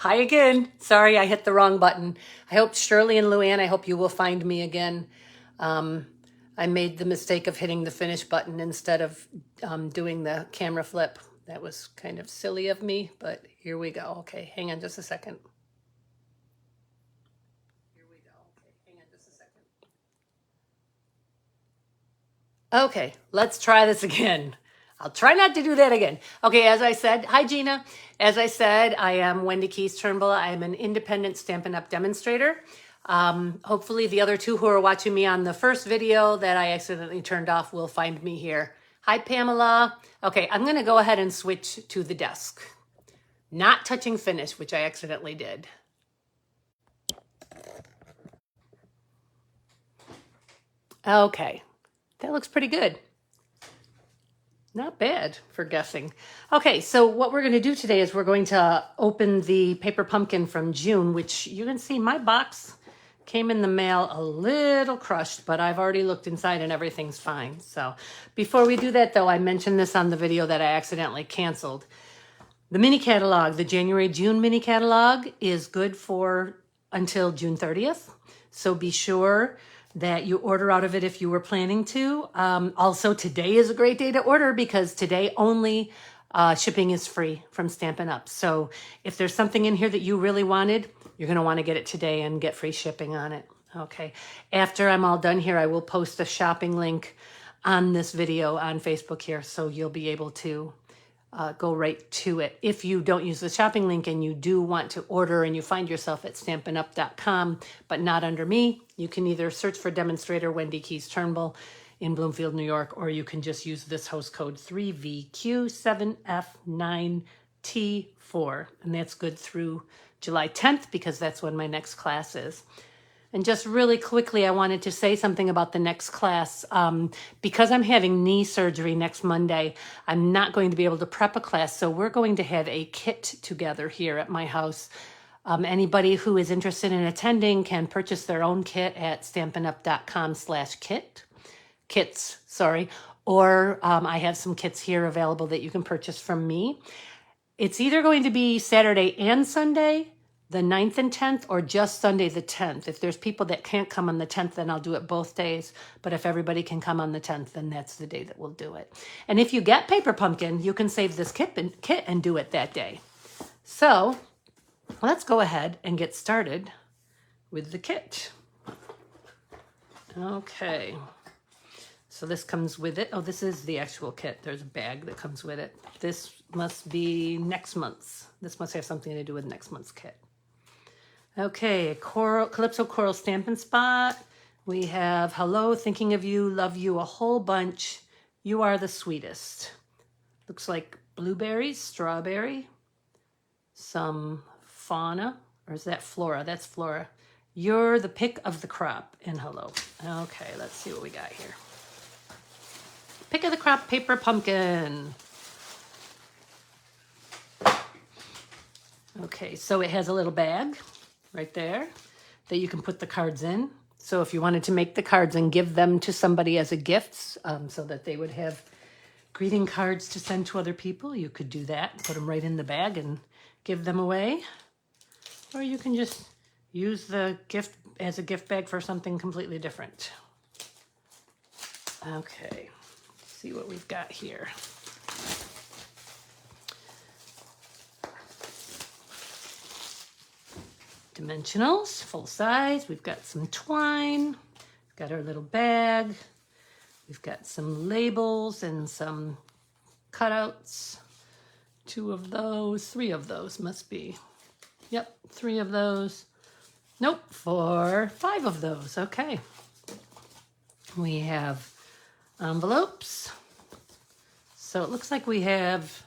Hi again. Sorry, I hit the wrong button. I hope Shirley and Luann, I hope you will find me again. I made the mistake of hitting the finish button instead of doing the camera flip. That was kind of silly of me, but here we go. Okay, hang on just a second. Okay, let's try this again. I'll try not to do that again. Okay, as I said, hi Gina. As I said, I am Wendy Keys Turnbull. I am an independent Stampin' Up! Demonstrator. Hopefully the other two who are watching me on the first video that I accidentally turned off will find me here. Hi Pamela. Okay, I'm gonna go ahead and switch to the desk. Not touching finish, which I accidentally did. Okay, that looks pretty good. Not bad for guessing. Okay, so what we're going to do today is we're going to open the paper pumpkin from June, which you can see my box came in the mail a little crushed, but I've already looked inside and everything's fine. So before we do that though, I mentioned this on the video that I accidentally canceled. The mini catalog, the January-June mini catalog is good for until June 30th. So be sure that you order out of it if you were planning to. Also, today is a great day to order because today only shipping is free from Stampin' Up. So if there's something in here that you really wanted, you're going to want to get it today and get free shipping on it. Okay. After I'm all done here, I will post a shopping link on this video on Facebook here, so you'll be able to go right to it. If you don't use the shopping link and you do want to order and you find yourself at stampinup.com, but not under me, you can either search for demonstrator Wendy Keys Turnbull in Bloomfield, New York, or you can just use this host code 3VQ7F9T4. And that's good through July 10th because that's when my next class is. And just really quickly, I wanted to say something about the next class. Because I'm having knee surgery next Monday, I'm not going to be able to prep a class. So we're going to have a kit together here at my house. Anybody who is interested in attending can purchase their own kit at stampinup.com/kits, or I have some kits here available that you can purchase from me. It's either going to be Saturday and Sunday, the 9th and 10th, or just Sunday the 10th. If there's people that can't come on the 10th, then I'll do it both days. But if everybody can come on the 10th, then that's the day that we'll do it. And if you get Paper Pumpkin, you can save this kit and do it that day. So let's go ahead and get started with the kit. Okay. So this comes with it. Oh, this is the actual kit. There's a bag that comes with it. This must be next month's. This must have something to do with next month's kit. Okay, Calypso Coral Stampin' Spot. We have Hello, Thinking of You, Love You a Whole Bunch. You Are the Sweetest. Looks like blueberries, strawberry, some fauna, or is that flora? That's flora. You're the pick of the crop, and hello. Okay, let's see what we got here. Pick of the crop paper pumpkin. Okay, so it has a little bag right there that you can put the cards in. So if you wanted to make the cards and give them to somebody as a gift, so that they would have greeting cards to send to other people, you could do that. Put them right in the bag and give them away. Or you can just use the gift as a gift bag for something completely different. Okay, let's see what we've got here. Dimensionals, full size. We've got some twine. We've got our little bag. We've got some labels and some cutouts. 2 of those, 3 of those must be. Yep, 3 of those. Nope, 4, 5 of those. Okay. We have envelopes. So it looks like we have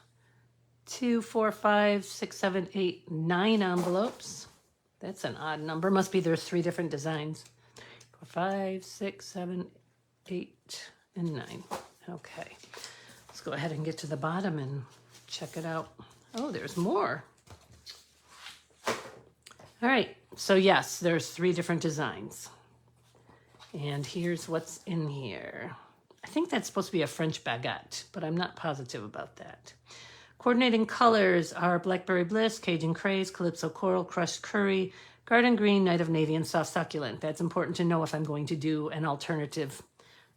2, 4, 5, 6, 7, 8, 9 envelopes. That's an odd number. Must be there's 3 different designs. 4, 5, 6, 7, 8, and 9. Okay. Let's go ahead and get to the bottom and check it out. Oh, there's more. All right. So yes, there's 3 different designs. And here's what's in here. I think that's supposed to be a French baguette, but I'm not positive about that. Coordinating colors are Blackberry Bliss, Cajun Craze, Calypso Coral, Crushed Curry, Garden Green, Night of Navy, and Soft Succulent. That's important to know if I'm going to do an alternative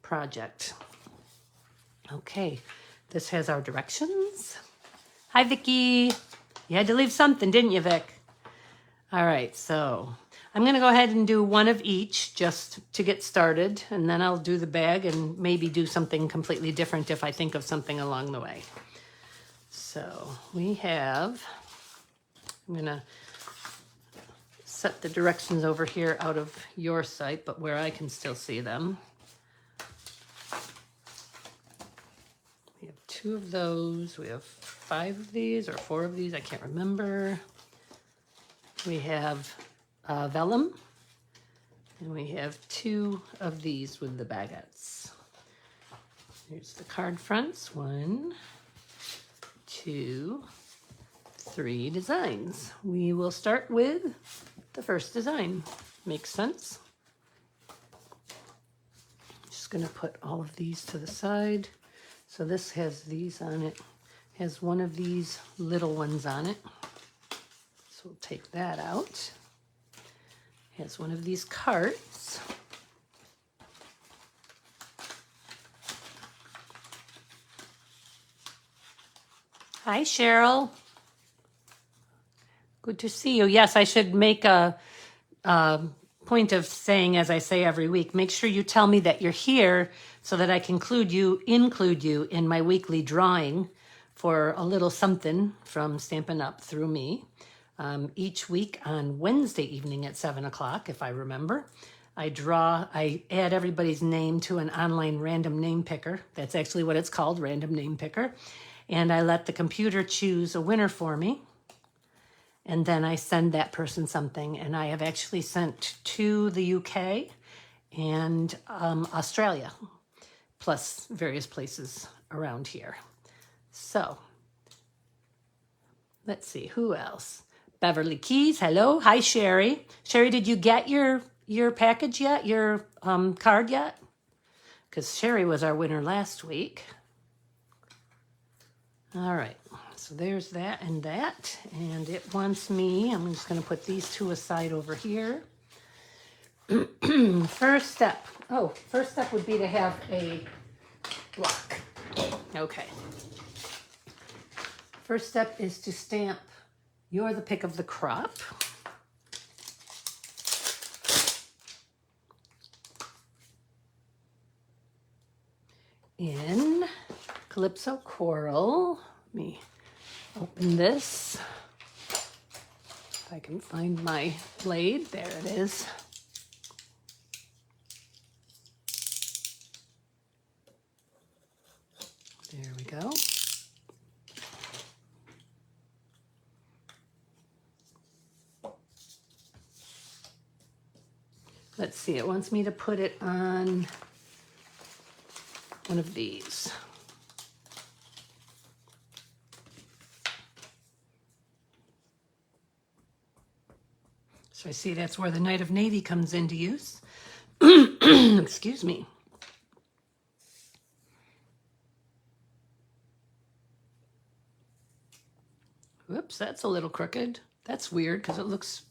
project. Okay, this has our directions. Hi, Vicki. You had to leave something, didn't you, Vic? All right, so I'm going to go ahead and do one of each just to get started, and then I'll do the bag and maybe do something completely different if I think of something along the way. So we have, I'm going to set the directions over here out of your sight, but where I can still see them. We have 2 of those. We have 5 of these or 4 of these. I can't remember. We have vellum, and we have 2 of these with the baguettes. Here's the card fronts. 1, 2, 3 designs. We will start with the first design. Makes sense. Just going to put all of these to the side. So this has these on it. Has one of these little ones on it. So we'll take that out. Has one of these carts. Hi, Cheryl. Good to see you. Yes, I should make a point of saying, as I say every week, make sure you tell me that you're here so that I can include you in my weekly drawing for a little something from Stampin' Up! Through me. Each week on Wednesday evening at 7 o'clock, if I remember, I add everybody's name to an online random name picker. That's actually what it's called, random name picker. And I let the computer choose a winner for me. And then I send that person something. And I have actually sent to the UK and Australia, plus various places around here. So let's see, who else? Beverly Keys, hello. Hi, Sherry. Sherry, did you get your package yet, your card yet? Because Sherry was our winner last week. All right, so there's that and that. And it wants me, I'm just going to put these 2 aside over here. First step would be to have a block. Okay. First step is to stamp You're the Pick of the Crop. In Calypso Coral. Let me open this. If I can find my blade. There it is. There we go. Let's see, it wants me to put it on one of these. So I see that's where the Night of Navy comes into use. Excuse me. Whoops, that's a little crooked. That's weird because it looks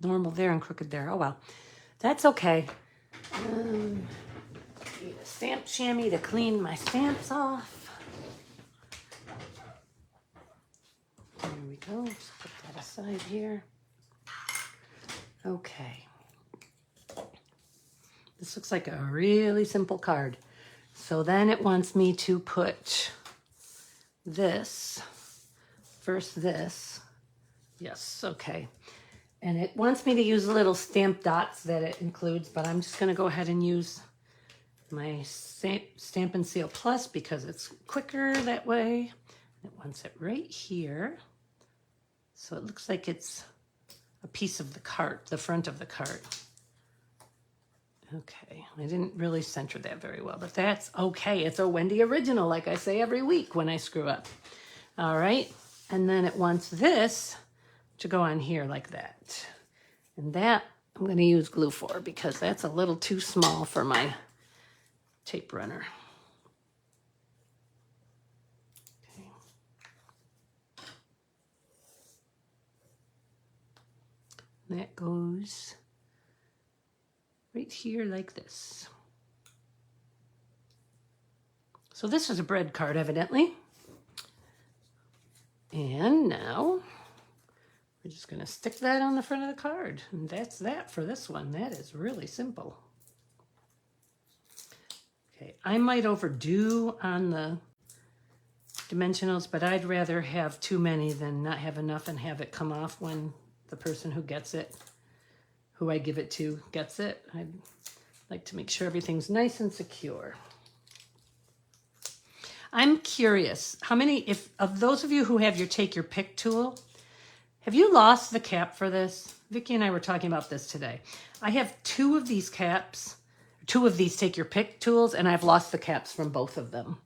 normal there and crooked there. Oh, well. That's okay. Need a stamp chamois to clean my stamps off. There we go. Just put that aside here. Okay. This looks like a really simple card. So then it wants me to put this, first this. Yes, okay. And it wants me to use little stamp dots that it includes, but I'm just going to go ahead and use my Stampin' Seal Plus because it's quicker that way. It wants it right here. So it looks like it's a piece of the cart, the front of the cart. Okay, I didn't really center that very well, but that's okay. It's a Wendy original, like I say every week when I screw up. All right, and then it wants this to go on here like that. And that I'm going to use glue for because that's a little too small for my tape runner. Okay. That goes right here like this. So this is a bread card, evidently. And now we're just going to stick that on the front of the card. And that's that for this one. That is really simple. Okay, I might overdo on the dimensionals, but I'd rather have too many than not have enough and have it come off when the person who gets it, who I give it to, gets it. I'd like to make sure everything's nice and secure. I'm curious, how many, if of those of you who have your take your pick tool, have you lost the cap for this? Vicki and I were talking about this today. I have two of these caps, two of these take your pick tools, and I've lost the caps from both of them.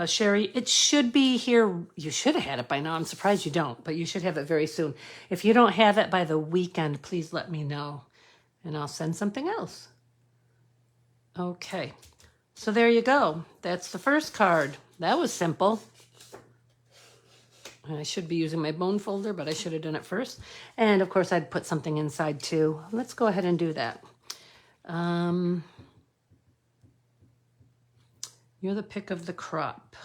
Sherry, it should be here. You should have had it by now. I'm surprised you don't, but you should have it very soon. If you don't have it by the weekend, please let me know, and I'll send something else. Okay, so there you go. That's the first card. That was simple. I should be using my bone folder, but I should have done it first. And of course, I'd put something inside too. Let's go ahead and do that. You're the pick of the crop.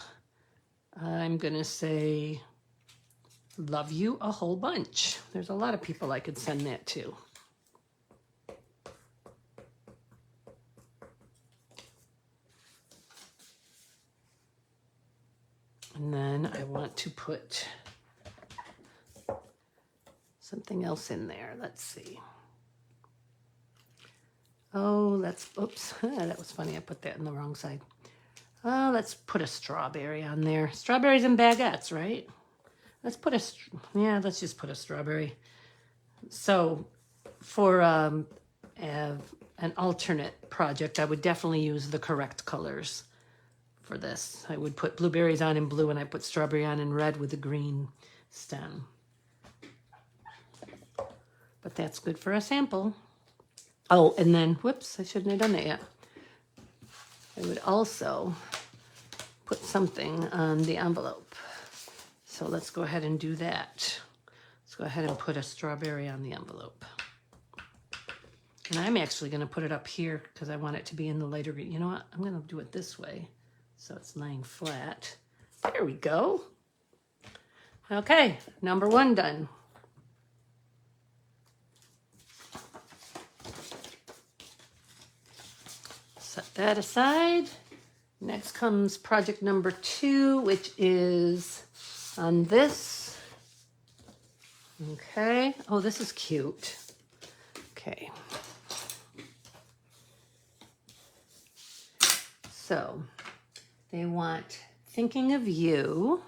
I'm going to say, love you a whole bunch. There's a lot of people I could send that to. And then I want to put something else in there. Let's see. Oh, oops, that was funny. I put that in the wrong side. Oh, let's put a strawberry on there. Strawberries and baguettes, right? Let's just put a strawberry. So for an alternate project, I would definitely use the correct colors for this. I would put blueberries on in blue, and I put strawberry on in red with a green stem. But that's good for a sample. Oh, and then, whoops, I shouldn't have done that yet. I would also put something on the envelope. So let's go ahead and do that. Let's go ahead and put a strawberry on the envelope. And I'm actually going to put it up here because I want it to be in the lighter green. You know what? I'm going to do it this way so it's laying flat. There we go. Okay, number one done. Set that aside. Next comes project number 2, which is on this. Okay. Oh, this is cute. Okay. So they want thinking of you.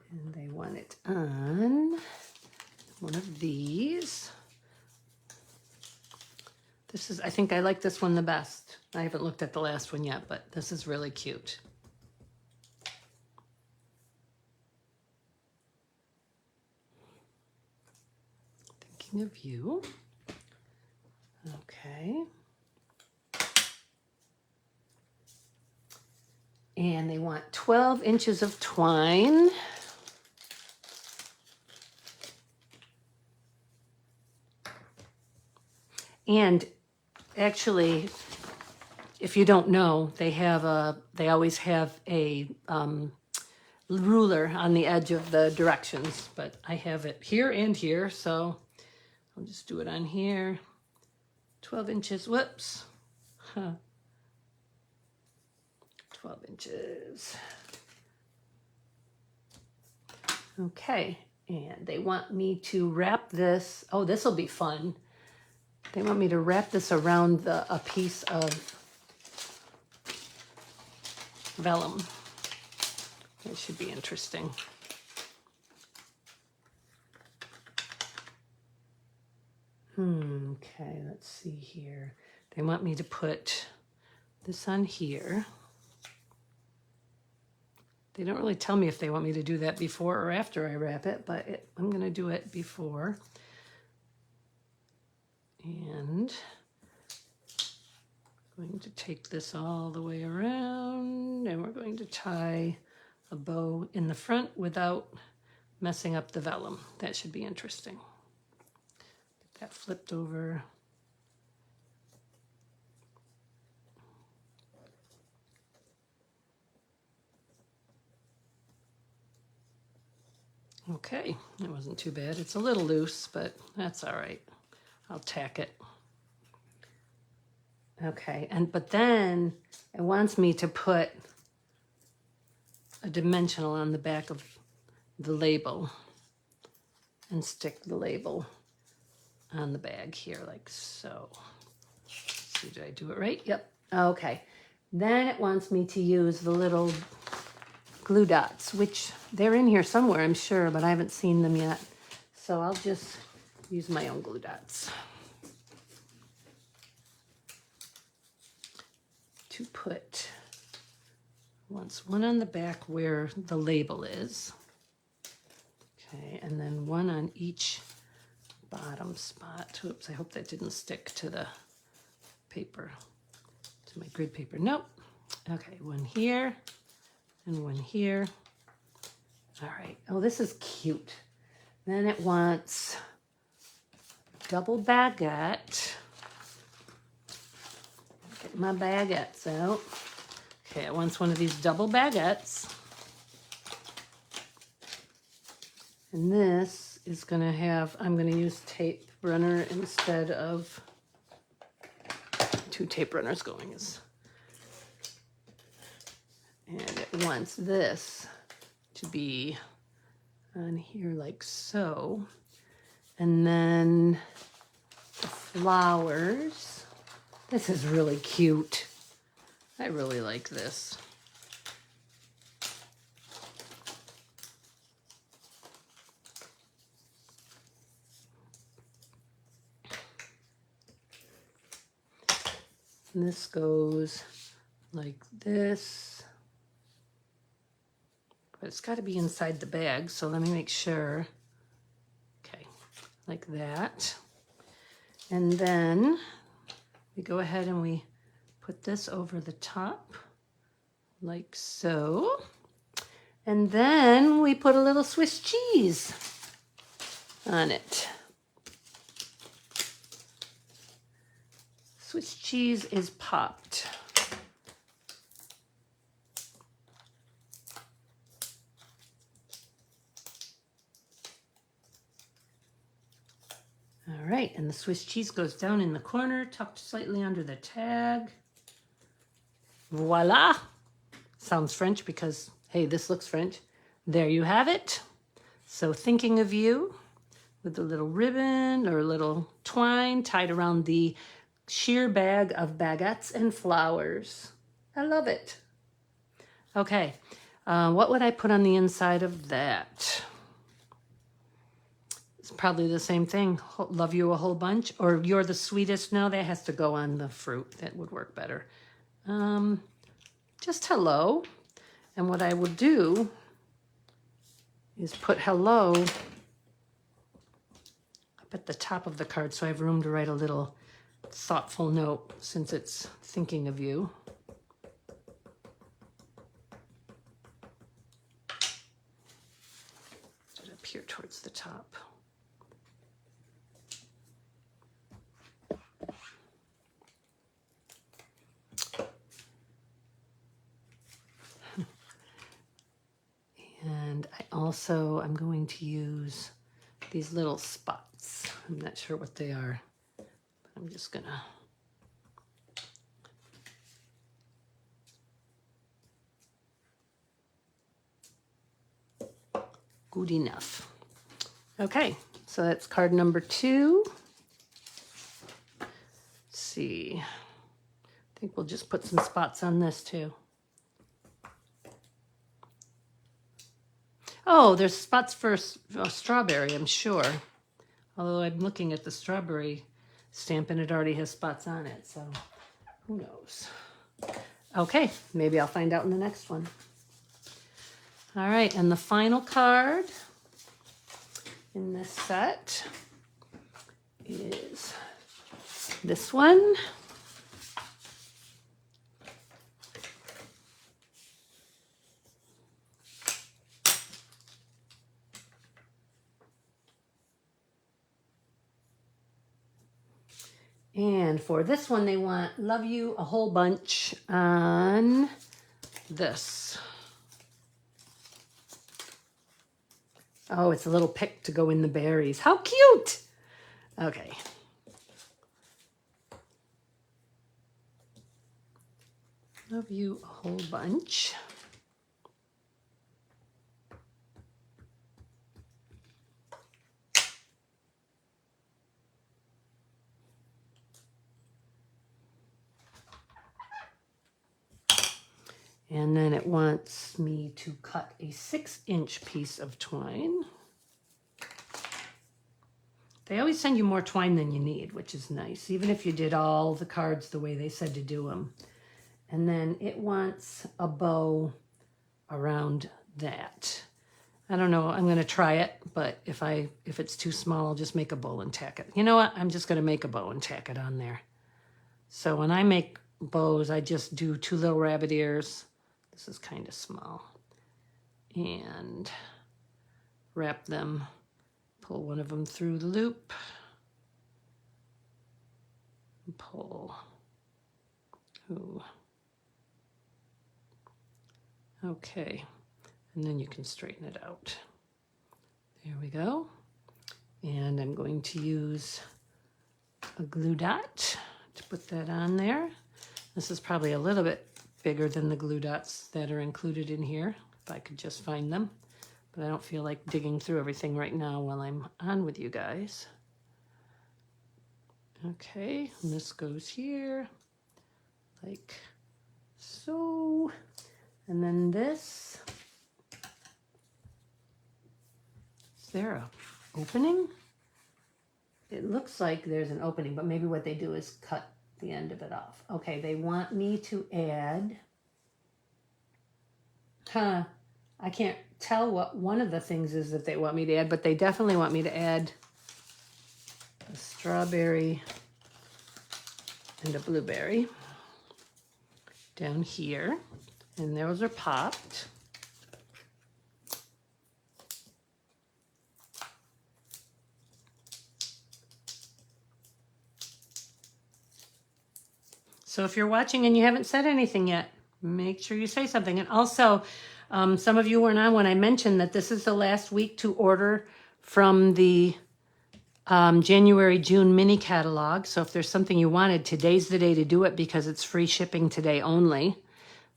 And they want it on one of these. I think I like this one the best. I haven't looked at the last one yet, but this is really cute. Thinking of you. Okay. And they want 12 inches of twine. And actually, if you don't know, they always have a ruler on the edge of the directions, but I have it here and here, so I'll just do it on here. 12 inches, whoops. 12 inches. Okay, and they want me to wrap this. Oh, this will be fun. They want me to wrap this around a piece of vellum. That should be interesting. Okay, let's see here. They want me to put this on here. They don't really tell me if they want me to do that before or after I wrap it, but I'm going to do it before. And Going to take this all the way around, and we're going to tie a bow in the front without messing up the vellum. That should be interesting. Get that flipped over. Okay, that wasn't too bad. It's a little loose, but that's all right. I'll tack it. Okay, but then it wants me to put a dimensional on the back of the label and stick the label on the bag here like so. Let's see, did I do it right? Yep. Okay. Then it wants me to use the little glue dots, which they're in here somewhere, I'm sure, but I haven't seen them yet. So I'll just use my own glue dots to put one on the back where the label is. Okay, and then one on each bottom spot. Oops, I hope that didn't stick to the paper, to my grid paper. Nope. Okay, one here and one here. All right. Oh, this is cute. Then it wants double baguette. Get my baguettes out. Okay, it wants one of these double baguettes. And this is going to have, I'm going to use tape runner instead of 2 tape runners going. And it wants this to be on here like so. And then the flowers. This is really cute. I really like this. And this goes like this. But it's got to be inside the bag, so let me make sure. Okay, like that. And then we go ahead and we put this over the top, like so. And then we put a little Swiss cheese on it. Swiss cheese is popped. All right, and the Swiss cheese goes down in the corner, tucked slightly under the tag. Voila! Sounds French because, hey, this looks French. There you have it. So thinking of you with a little ribbon or a little twine tied around the sheer bag of baguettes and flowers. I love it. Okay, what would I put on the inside of that? It's probably the same thing. Love you a whole bunch, or you're the sweetest. No, that has to go on the fruit. That would work better. Just hello. And what I will do is put hello up at the top of the card so I have room to write a little thoughtful note since it's thinking of you. Put it up here towards the top. And I'm going to use these little spots. I'm not sure what they are, but I'm just gonna good enough. Okay, so that's card number 2. Let's see. I think we'll just put some spots on this too. Oh, there's spots for strawberry, I'm sure. Although I'm looking at the strawberry stamp and it already has spots on it, so who knows? Okay, maybe I'll find out in the next one. All right, and the final card in this set is this one. And for this one, they want love you a whole bunch on this. Oh, it's a little pick to go in the berries. How cute! Okay. Love you a whole bunch. And then it wants me to cut a 6-inch piece of twine. They always send you more twine than you need, which is nice, even if you did all the cards the way they said to do them. And then it wants a bow around that. I don't know, I'm gonna try it, but if it's too small, I'll just make a bow and tack it. You know what, I'm just gonna make a bow and tack it on there. So when I make bows, I just do 2 little rabbit ears. This is kind of small. And wrap them, pull one of them through the loop, and pull. Ooh. Okay, and then you can straighten it out. There we go. And I'm going to use a glue dot to put that on there. This is probably a little bit bigger than the glue dots that are included in here, if I could just find them. But I don't feel like digging through everything right now while I'm on with you guys. Okay, and this goes here, like so. And then this, is there a opening? It looks like there's an opening, but maybe what they do is cut the end of it off. Okay, they want me to add, I can't tell what one of the things is that they want me to add, but they definitely want me to add a strawberry and a blueberry down here. And those are popped. So if you're watching and you haven't said anything yet, make sure you say something. And also, some of you weren't on when I mentioned that this is the last week to order from the January-June mini catalog. So if there's something you wanted, today's the day to do it because it's free shipping today only.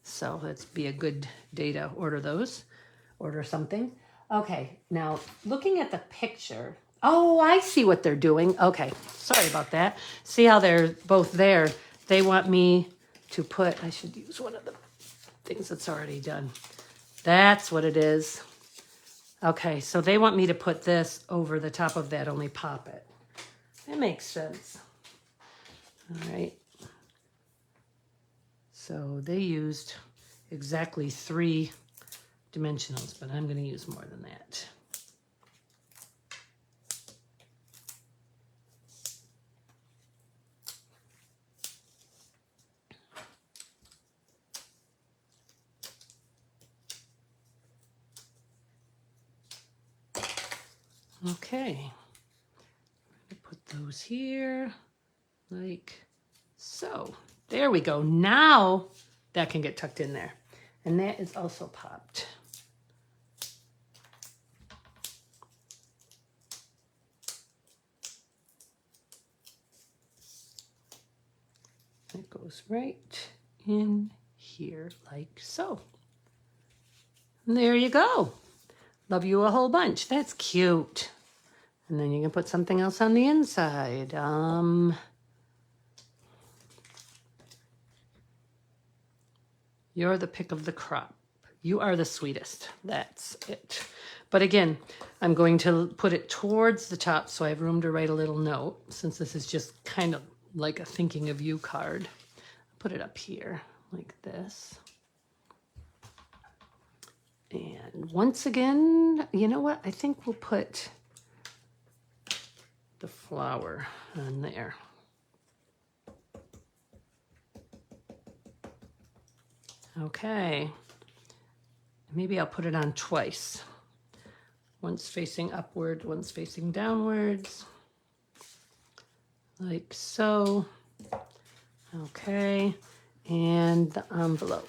So let's be a good day to order those, order something. Okay, now looking at the picture, oh, I see what they're doing. Okay, sorry about that. See how they're both there. They want me to put, I should use one of the things that's already done. That's what it is. Okay, so they want me to put this over the top of that, only pop it. That makes sense. All right. So they used exactly 3 dimensionals, but I'm going to use more than that. Okay, put those here like so. There we go. Now that can get tucked in there. And that is also popped. It goes right in here like so. And there you go. Love you a whole bunch. That's cute. And then you can put something else on the inside. You're the pick of the crop. You are the sweetest. That's it. But again, I'm going to put it towards the top so I have room to write a little note, since this is just kind of like a thinking of you card. Put it up here like this. And once again, you know what? I think we'll put the flower on there. Okay. Maybe I'll put it on twice. Once facing upward, once facing downwards. like so. Okay, and the envelope.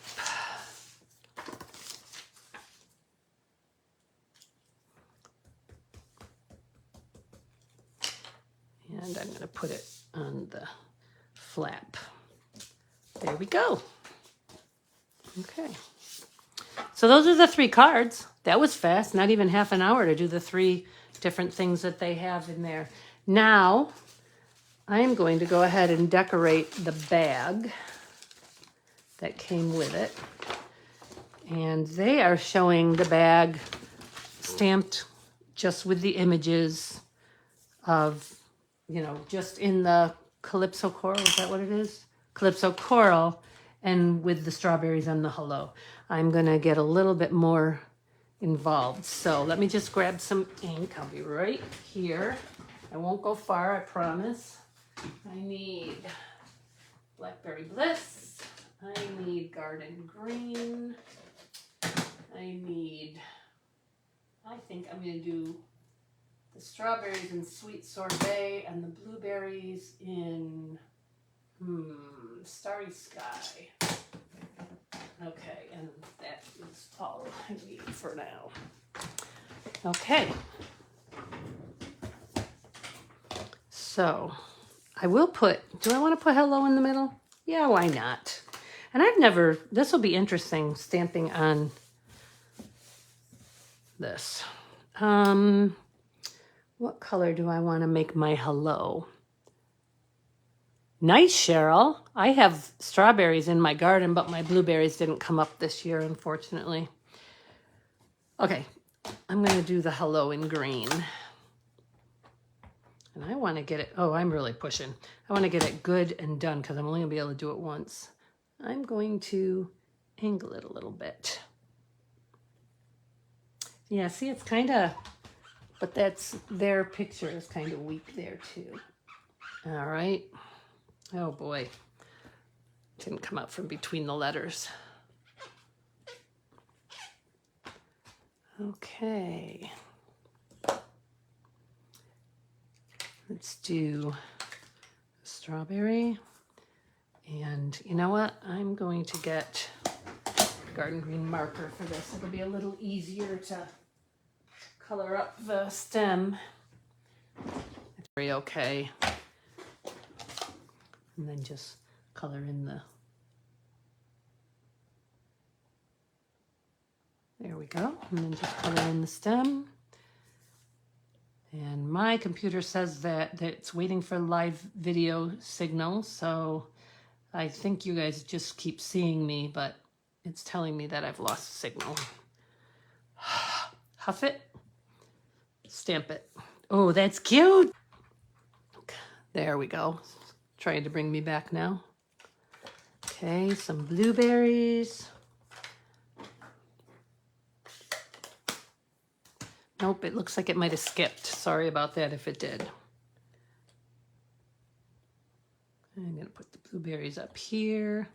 And I'm going to put it on the flap. There we go. Okay. So those are the 3 cards. That was fast, not even half an hour to do the 3 different things that they have in there. Now, I'm going to go ahead and decorate the bag that came with it. And they are showing the bag stamped just with the images of, you know, just in the Calypso Coral. Is that what it is? Calypso Coral, and with the strawberries and the hello. I'm going to get a little bit more involved. So let me just grab some ink. I'll be right here. I won't go far, I promise. I need Blackberry Bliss. I need Garden Green. I think I'm going to do the strawberries in Sweet Sorbet and the blueberries in Starry Sky. Okay, and that is all I need for now. Okay. So I will put, do I want to put hello in the middle? Yeah, why not? And I've never, this will be interesting, stamping on this. What color do I want to make my hello? Nice, Cheryl. I have strawberries in my garden, but my blueberries didn't come up this year, unfortunately. Okay, I'm going to do the hello in green. And I want to get it, oh, I'm really pushing. I want to get it good and done because I'm only going to be able to do it once. I'm going to angle it a little bit. Yeah, see, it's kind of, but that's, their picture is kind of weak there too. All right. Oh boy, didn't come out from between the letters. Okay. Let's do strawberry. And you know what? I'm going to get garden green marker for this. It'll be a little easier to color up the stem. It's very okay. And then just color in the, there we go. And then just color in the stem. And my computer says that it's waiting for live video signal. So I think you guys just keep seeing me, but it's telling me that I've lost signal. Huff it, stamp it. Oh, that's cute. There we go. Trying to bring me back now. Okay, some blueberries. Nope, it looks like it might have skipped. Sorry about that if it did. I'm going to put the blueberries up here.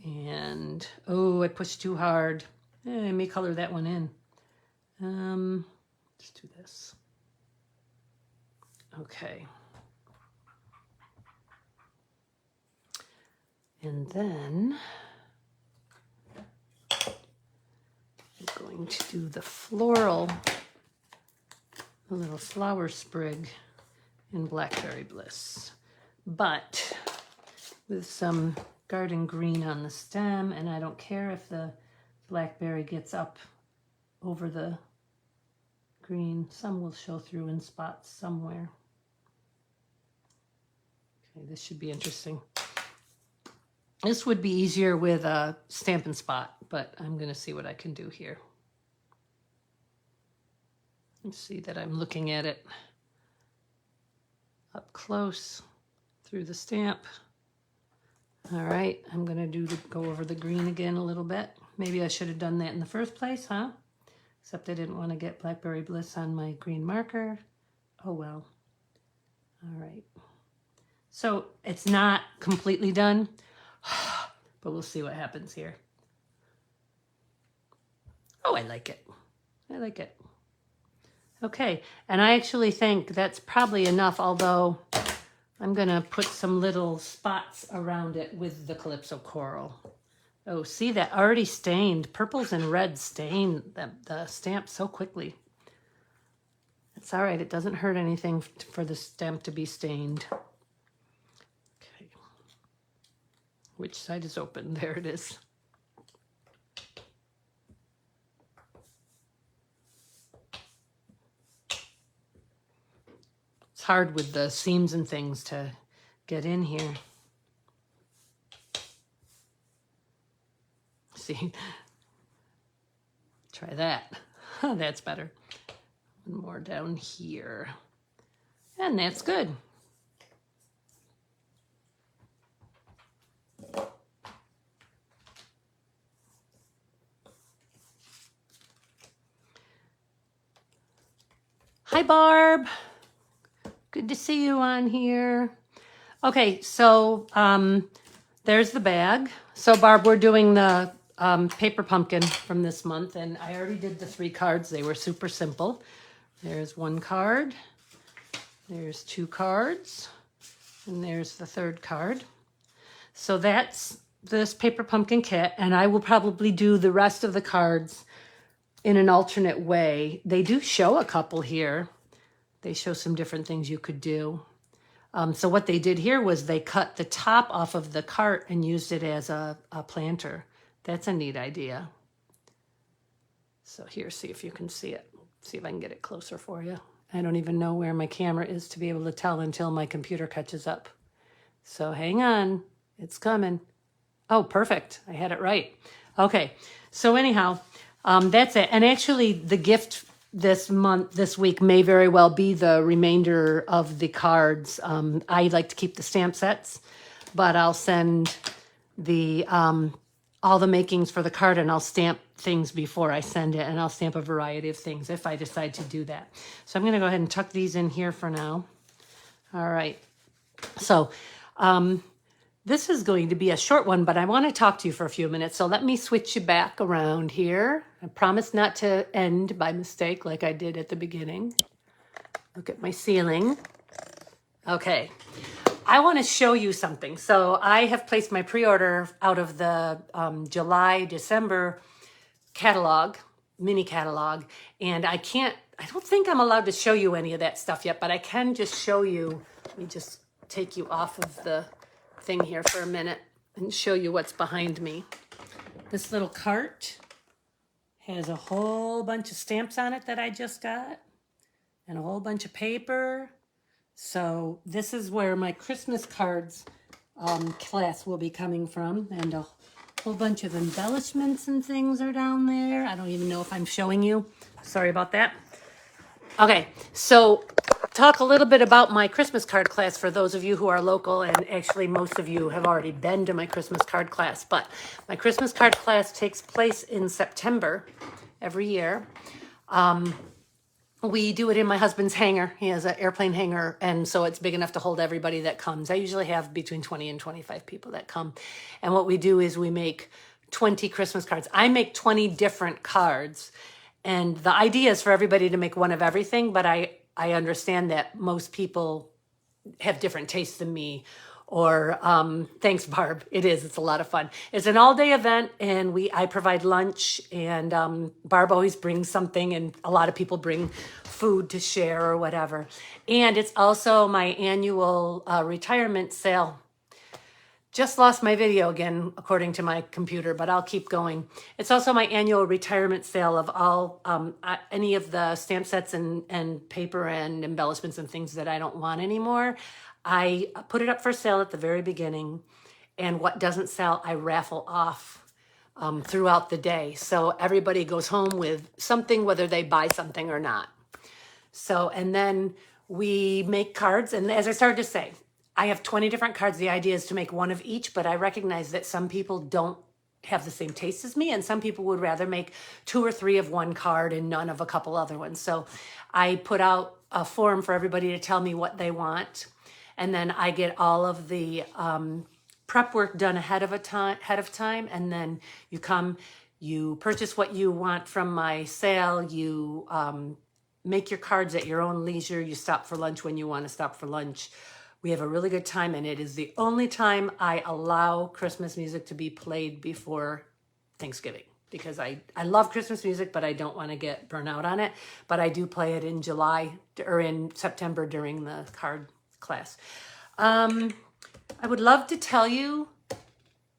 And, oh, I pushed too hard. I may color that one in. Let's do this. Okay. And then I'm going to do the floral, the little flower sprig in Blackberry Bliss, but with some garden green on the stem, and I don't care if the blackberry gets up over the green. Some will show through in spots somewhere. Okay, this should be interesting. This would be easier with a Stampin' Spot, but I'm going to see what I can do here. Let's see that I'm looking at it up close through the stamp. All right, I'm going to go over the green again a little bit. Maybe I should have done that in the first place, huh? Except I didn't want to get Blackberry Bliss on my green marker. Oh well. All right. So it's not completely done. But we'll see what happens here. Oh, I like it. I like it. Okay, and I actually think that's probably enough, although I'm going to put some little spots around it with the Calypso coral. Oh, see, that already stained. Purples and reds stain the stamp so quickly. It's all right. It doesn't hurt anything for the stamp to be stained. Okay. Which side is open? There it is. It's hard with the seams and things to get in here. See, try that. That's better. One more down here. And that's good. Hi, Barb. Good to see you on here. Okay, so there's the bag. So, Barb, we're doing the paper pumpkin from this month, and I already did the 3 cards. They were super simple. There's 1 card. There's 2 cards. And there's the 3rd card. So that's this paper pumpkin kit, and I will probably do the rest of the cards in an alternate way. They do show a couple here. They show some different things you could do. So what they did here was they cut the top off of the cart and used it as a planter. That's a neat idea. So here, see if you can see it. See if I can get it closer for you. I don't even know where my camera is to be able to tell until my computer catches up. So hang on, it's coming. Oh, perfect, I had it right. Okay, so anyhow, that's it. And actually the gift this week may very well be the remainder of the cards. I like to keep the stamp sets, but I'll send the all the makings for the card, and I'll stamp things before I send it, and I'll stamp a variety of things if I decide to do that. So I'm going to go ahead and tuck these in here for now. All right. So this is going to be a short one, but I want to talk to you for a few minutes. So let me switch you back around here. I promise not to end by mistake like I did at the beginning. Look at my ceiling. Okay. I want to show you something. So I have placed my pre-order out of the July, December catalog, mini catalog, and I don't think I'm allowed to show you any of that stuff yet, but I can just show you. Let me just take you off of the thing here for a minute and show you what's behind me. This little cart has a whole bunch of stamps on it that I just got and a whole bunch of paper. So this is where my Christmas cards class will be coming from, and a whole bunch of embellishments and things are down there. I don't even know if I'm showing you. Sorry about that. Okay, so talk a little bit about my Christmas card class for those of you who are local, and actually most of you have already been to my Christmas card class, but my Christmas card class takes place in September every year. We do it in my husband's hangar. He has an airplane hangar, and so it's big enough to hold everybody that comes. I usually have between 20 and 25 people that come. And what we do is we make 20 Christmas cards. I make 20 different cards, and the idea is for everybody to make one of everything, but I understand that most people have different tastes than me. Or thanks, Barb. It's a lot of fun. It's an all-day event, and I provide lunch, and Barb always brings something, and a lot of people bring food to share or whatever. And it's also my annual retirement sale. Just lost my video again, according to my computer, but I'll keep going. It's also my annual retirement sale of all any of the stamp sets and paper and embellishments and things that I don't want anymore. I put it up for sale at the very beginning, and what doesn't sell, I raffle off throughout the day. So everybody goes home with something, whether they buy something or not. So, and then we make cards, and as I started to say, I have 20 different cards. The idea is to make one of each, but I recognize that some people don't have the same taste as me, and some people would rather make 2 or 3 of one card and none of a couple other ones. So I put out a form for everybody to tell me what they want. And then I get all of the prep work done ahead of time. And then you come, you purchase what you want from my sale. You make your cards at your own leisure. You stop for lunch when you want to stop for lunch. We have a really good time, and it is the only time I allow Christmas music to be played before Thanksgiving, because I love Christmas music, but I don't want to get burnt out on it. But I do play it in July or in September during the card class. I would love to tell you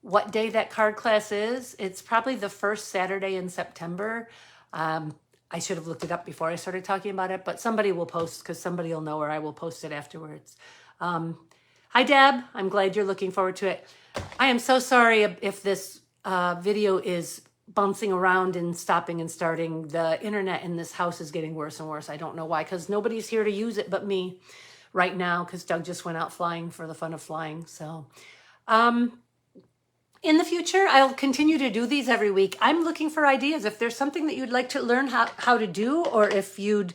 what day that card class is. It's probably the first Saturday in September. I should have looked it up before I started talking about it, but somebody will post, because somebody will know, or I will post it afterwards. Hi, Deb. I'm glad you're looking forward to it. I am so sorry if this video is bouncing around and stopping and starting. The internet in this house is getting worse and worse. I don't know why, because nobody's here to use it but me right now, because Doug just went out flying for the fun of flying. So in the future, I'll continue to do these every week. I'm looking for ideas. If there's something that you'd like to learn how to do, or if you've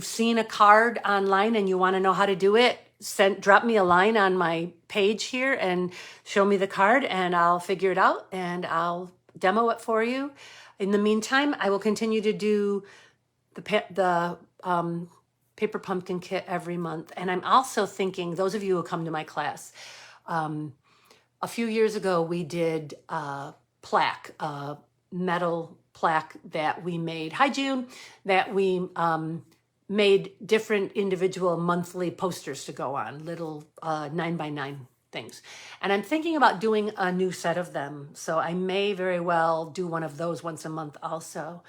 seen a card online and you want to know how to do it, drop me a line on my page here and show me the card, and I'll figure it out and I'll demo it for you. In the meantime, I will continue to do the paper pumpkin kit every month. And I'm also thinking, those of you who come to my class, a few years ago, we did a plaque, a metal plaque that we made. Hi, June. That we made different individual monthly posters to go on, little 9x9 things. And I'm thinking about doing a new set of them. So I may very well do one of those once a month also.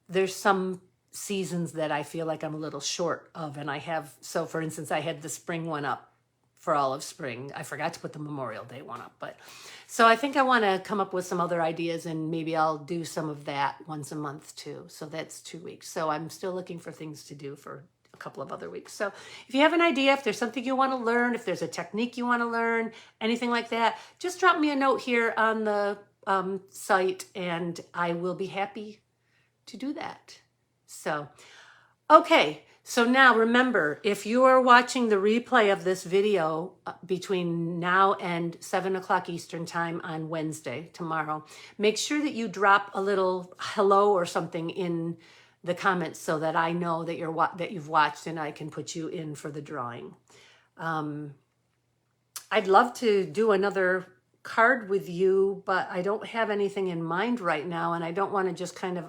There's some seasons that I feel like I'm a little short of, and I have, so for instance, I had the spring one up for all of spring. I forgot to put the Memorial Day one up, but so I think I want to come up with some other ideas, and maybe I'll do some of that once a month too. So that's 2 weeks. So I'm still looking for things to do for a couple of other weeks. So if you have an idea, if there's something you want to learn, if there's a technique you want to learn, anything like that, just drop me a note here on the site, and I will be happy to do that. So, okay. So now remember, if you are watching the replay of this video between now and 7 o'clock Eastern time on Wednesday, tomorrow, make sure that you drop a little hello or something in the comments so that I know that you've watched, and I can put you in for the drawing. I'd love to do another card with you, but I don't have anything in mind right now, and I don't want to just kind of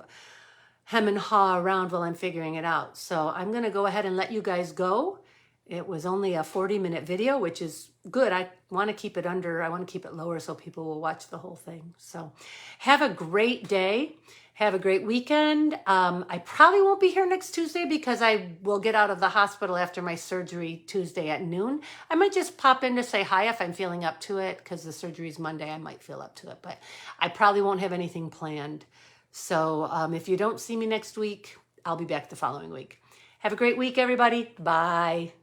hem and haw around while I'm figuring it out. So I'm going to go ahead and let you guys go. It was only a 40-minute video, which is good. I want to keep it lower so people will watch the whole thing. So have a great day. Have a great weekend. I probably won't be here next Tuesday because I will get out of the hospital after my surgery Tuesday at noon. I might just pop in to say hi if I'm feeling up to it, because the surgery is Monday. I might feel up to it, but I probably won't have anything planned. So if you don't see me next week, I'll be back the following week. Have a great week, everybody. Bye.